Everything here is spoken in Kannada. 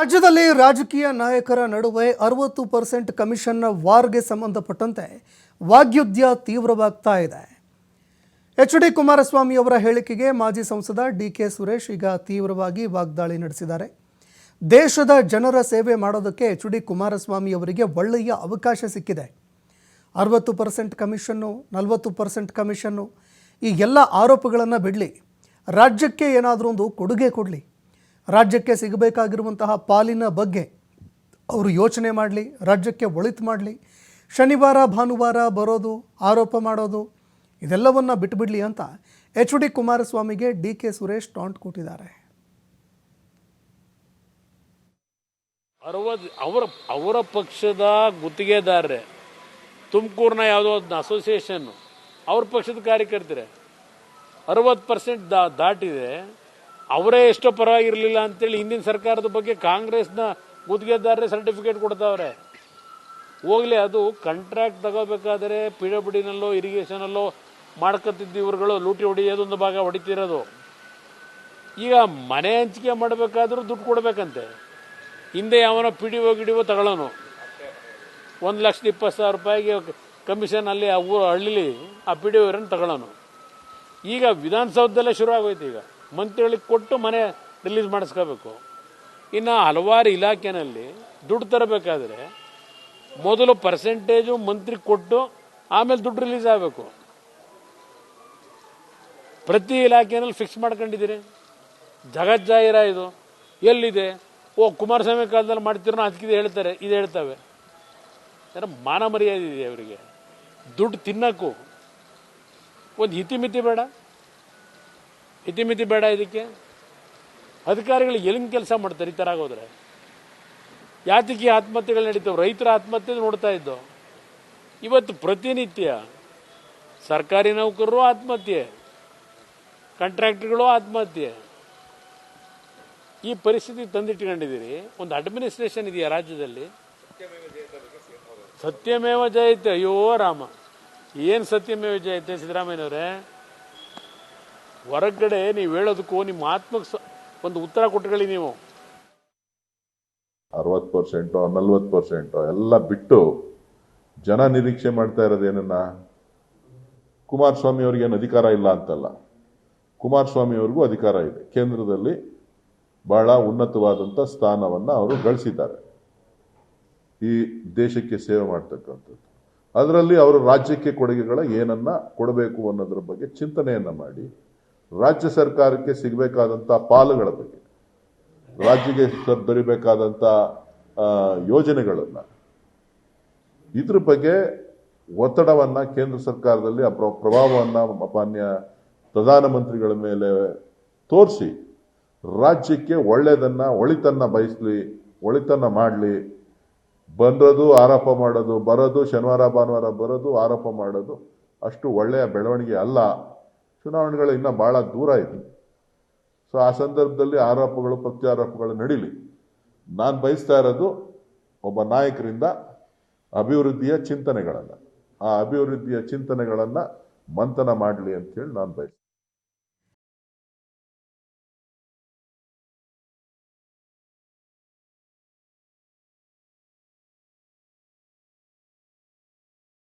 ರಾಜ್ಯದಲ್ಲಿ ರಾಜಕೀಯ ನಾಯಕರ ನಡುವೆ 60% ಕಮಿಷನ್ನ ವಾರ್ಗೆ ಸಂಬಂಧಪಟ್ಟಂತೆ ವಾಗ್ಯುದ್ಧ ತೀವ್ರವಾಗ್ತಾ ಇದೆ. ಎಚ್.ಡಿ. ಕುಮಾರಸ್ವಾಮಿ ಅವರ ಹೇಳಿಕೆಗೆ ಮಾಜಿ ಸಂಸದ ಡಿ.ಕೆ. ಸುರೇಶ್ ಈಗ ತೀವ್ರವಾಗಿ ವಾಗ್ದಾಳಿ ನಡೆಸಿದ್ದಾರೆ. ದೇಶದ ಜನರ ಸೇವೆ ಮಾಡೋದಕ್ಕೆ ಎಚ್.ಡಿ. ಕುಮಾರಸ್ವಾಮಿ ಅವರಿಗೆ ಒಳ್ಳೆಯ ಅವಕಾಶ ಸಿಕ್ಕಿದೆ. 60% ಕಮಿಷನ್ನು, 40% ಕಮಿಷನ್ನು, ಈ ಎಲ್ಲ ಆರೋಪಗಳನ್ನು ಬಿಡಲಿ, ರಾಜ್ಯಕ್ಕೆ ಏನಾದರೂ ಒಂದು ಕೊಡುಗೆ ಕೊಡಲಿ, ರಾಜ್ಯಕ್ಕೆ ಸಿಗಬೇಕಾಗಿರುವಂತಹ ಪಾಲಿನ ಬಗ್ಗೆ ಅವರು ಯೋಚನೆ ಮಾಡಲಿ, ರಾಜ್ಯಕ್ಕೆ ಒಳಿತು ಮಾಡಲಿ. ಶನಿವಾರ ಭಾನುವಾರ ಬರೋದು, ಆರೋಪ ಮಾಡೋದು, ಇದೆಲ್ಲವನ್ನು ಬಿಟ್ಟುಬಿಡಲಿ ಅಂತ ಎಚ್.ಡಿ. ಕುಮಾರಸ್ವಾಮಿಗೆ ಡಿ.ಕೆ. ಸುರೇಶ್ ಟಾಂಟ್ ಕೊಟ್ಟಿದ್ದಾರೆ. ಅವರ ಪಕ್ಷದ ಗುತ್ತಿಗೆದಾರರೇ, ತುಮಕೂರಿನ ಯಾವುದೋ ಅಸೋಸಿಯೇಷನ್ ಅವ್ರ ಪಕ್ಷದ ಕಾರ್ಯಕರ್ತರೆ 60% ದಾಟಿದೆ. ಅವರೇ ಎಷ್ಟೋ ಪರವಾಗಿರಲಿಲ್ಲ ಅಂತೇಳಿ ಹಿಂದಿನ ಸರ್ಕಾರದ ಬಗ್ಗೆ ಕಾಂಗ್ರೆಸ್ನ ಗುತ್ತಿಗೆದಾರರೇ ಸರ್ಟಿಫಿಕೇಟ್ ಕೊಡ್ತಾವ್ರೆ. ಹೋಗ್ಲಿ, ಅದು ಕಾಂಟ್ರಾಕ್ಟ್ ತಗೋಬೇಕಾದ್ರೆ PWDನಲ್ಲೋ ಇರಿಗೇಷನಲ್ಲೋ ಮಾಡ್ಕೊತಿದ್ದು ಇವರುಗಳು ಲೂಟಿ ಹೊಡೆಯೋದೊಂದು ಭಾಗ ಹೊಡಿತಿರೋದು. ಈಗ ಮನೆ ಹಂಚಿಕೆ ಮಾಡಬೇಕಾದ್ರೂ ದುಡ್ಡು ಕೊಡಬೇಕಂತೆ. ಹಿಂದೆ ಯಾವನೋ PDO ತಗೊಳ್ಳೋನು 1,20,000 ರೂಪಾಯಿಗೆ ಕಮಿಷನ್ ಅಲ್ಲಿ ಆ ಊರು ಹಳ್ಳಿಲಿ ಆ PDO ತಗೊಳ್ಳೋನು. ಈಗ ವಿಧಾನಸೌಧದಲ್ಲೇ ಶುರು ಆಗೋಯ್ತು. ಈಗ ಮಂತ್ರಿಗಳಿಗೆ ಕೊಟ್ಟು ಮನೆ ರಿಲೀಸ್ ಮಾಡಿಸ್ಕೋಬೇಕು. ಇನ್ನು ಹಲವಾರು ಇಲಾಖೆನಲ್ಲಿ ದುಡ್ಡು ತರಬೇಕಾದ್ರೆ ಮೊದಲು ಪರ್ಸೆಂಟೇಜು ಮಂತ್ರಿ ಕೊಟ್ಟು ಆಮೇಲೆ ದುಡ್ಡು ರಿಲೀಸ್ ಆಗಬೇಕು. ಪ್ರತಿ ಇಲಾಖೆನಲ್ಲಿ ಫಿಕ್ಸ್ ಮಾಡ್ಕೊಂಡಿದ್ದೀರಿ. ಜಗಜ್ಜಾಹಿರ ಇದು ಎಲ್ಲಿದೆ? ಕುಮಾರಸ್ವಾಮಿ ಕಾಲದಲ್ಲಿ ಮಾಡ್ತಿರೋ ಅದಕ್ಕಿದೆ ಹೇಳ್ತಾರೆ, ಇದು ಹೇಳ್ತವೆ. ಯಾರ ಮಾನ ಮರ್ಯಾದೆ ಇದೆ ಅವರಿಗೆ? ದುಡ್ಡು ತಿನ್ನಕ್ಕೂ ಒಂದು ಇತಿಮಿತಿ ಬೇಡ? ಇತಿಮಿತಿ ಬೇಡ ಇದಕ್ಕೆ? ಅಧಿಕಾರಿಗಳು ಎಲ್ಲಿಂಗ್ ಕೆಲಸ ಮಾಡ್ತಾರೆ ಈ ಥರ ಆಗೋದ್ರೆ? ಯಾತಕ್ಕೆ ಆತ್ಮಹತ್ಯೆಗಳು ನಡೀತಾವೆ? ರೈತರ ಆತ್ಮಹತ್ಯೆ ನೋಡ್ತಾ ಇದ್ದೋ. ಇವತ್ತು ಪ್ರತಿನಿತ್ಯ ಸರ್ಕಾರಿ ನೌಕರರು ಆತ್ಮಹತ್ಯೆ, ಕಾಂಟ್ರಾಕ್ಟರ್ಗಳು ಆತ್ಮಹತ್ಯೆ. ಈ ಪರಿಸ್ಥಿತಿ ತಂದಿಟ್ಕೊಂಡಿದ್ದೀರಿ. ಒಂದು ಅಡ್ಮಿನಿಸ್ಟ್ರೇಷನ್ ಇದೆಯಾ ರಾಜ್ಯದಲ್ಲಿ? ಸತ್ಯಮೇವ ಜಯತೆ. ಅಯ್ಯೋ ರಾಮ, ಏನು ಸತ್ಯಮೇವ ಜಯತೆ ಸಿದ್ದರಾಮಯ್ಯನವರೇ? ಹೊರಗಡೆ ನೀವು ಹೇಳೋದಕ್ಕೂ ನಿಮ್ಮ ಆತ್ಮಕ್ಕೆ ಒಂದು ಉತ್ತರ ಕೊಟ್ಟುಕೊಳ್ಳಿ. ನೀವು 60% 40% ಎಲ್ಲ ಬಿಟ್ಟು ಜನ ನಿರೀಕ್ಷೆ ಮಾಡ್ತಾ ಇರೋದೇನನ್ನ? ಕುಮಾರಸ್ವಾಮಿ ಅವ್ರಿಗೇನು ಅಧಿಕಾರ ಇಲ್ಲ ಅಂತಲ್ಲ. ಕುಮಾರಸ್ವಾಮಿ ಅವ್ರಿಗೂ ಅಧಿಕಾರ ಇದೆ. ಕೇಂದ್ರದಲ್ಲಿ ಬಹಳ ಉನ್ನತವಾದಂಥ ಸ್ಥಾನವನ್ನು ಅವರು ಗಳಿಸಿದ್ದಾರೆ, ಈ ದೇಶಕ್ಕೆ ಸೇವೆ ಮಾಡ್ತಕ್ಕಂಥದ್ದು. ಅದರಲ್ಲಿ ಅವರು ರಾಜ್ಯಕ್ಕೆ ಕೊಡುಗೆಗಳ ಏನನ್ನ ಕೊಡಬೇಕು ಅನ್ನೋದ್ರ ಬಗ್ಗೆ ಚಿಂತನೆಯನ್ನ ಮಾಡಿ, ರಾಜ್ಯ ಸರ್ಕಾರಕ್ಕೆ ಸಿಗಬೇಕಾದಂಥ ಪಾಲುಗಳ ಬಗ್ಗೆ, ರಾಜ್ಯಕ್ಕೆ ದೊರೆಯಬೇಕಾದಂಥ ಯೋಜನೆಗಳನ್ನ, ಇದ್ರ ಬಗ್ಗೆ ಒತ್ತಡವನ್ನ ಕೇಂದ್ರ ಸರ್ಕಾರದಲ್ಲಿ ಆ ಪ್ರಭಾವವನ್ನು ಮಾನ್ಯ ಪ್ರಧಾನಮಂತ್ರಿಗಳ ಮೇಲೆ ತೋರಿಸಿ ರಾಜ್ಯಕ್ಕೆ ಒಳಿತನ್ನ ಬಯಸಲಿ, ಒಳಿತನ್ನ ಮಾಡಲಿ. ಬಂದದು ಆರೋಪ ಮಾಡೋದು, ಬರೋದು ಶನಿವಾರ ಭಾನುವಾರ ಬರೋದು ಆರೋಪ ಮಾಡೋದು ಅಷ್ಟು ಒಳ್ಳೆಯ ಬೆಳವಣಿಗೆ ಅಲ್ಲ. ಚುನಾವಣೆಗಳು ಇನ್ನೂ ಬಹಳ ದೂರ ಇದೆ. ಸೊ ಆ ಸಂದರ್ಭದಲ್ಲಿ ಆರೋಪಗಳು ಪ್ರತ್ಯಾರೋಪಗಳು ನಡೀಲಿ. ನಾನು ಬಯಸ್ತಾ ಇರೋದು ಒಬ್ಬ ನಾಯಕರಿಂದ ಅಭಿವೃದ್ಧಿಯ ಚಿಂತನೆಗಳನ್ನು, ಆ ಅಭಿವೃದ್ಧಿಯ ಚಿಂತನೆಗಳನ್ನು ಮಂಥನ ಮಾಡಲಿ ಅಂತೇಳಿ ನಾನು ಬಯಸ್ತೀನಿ.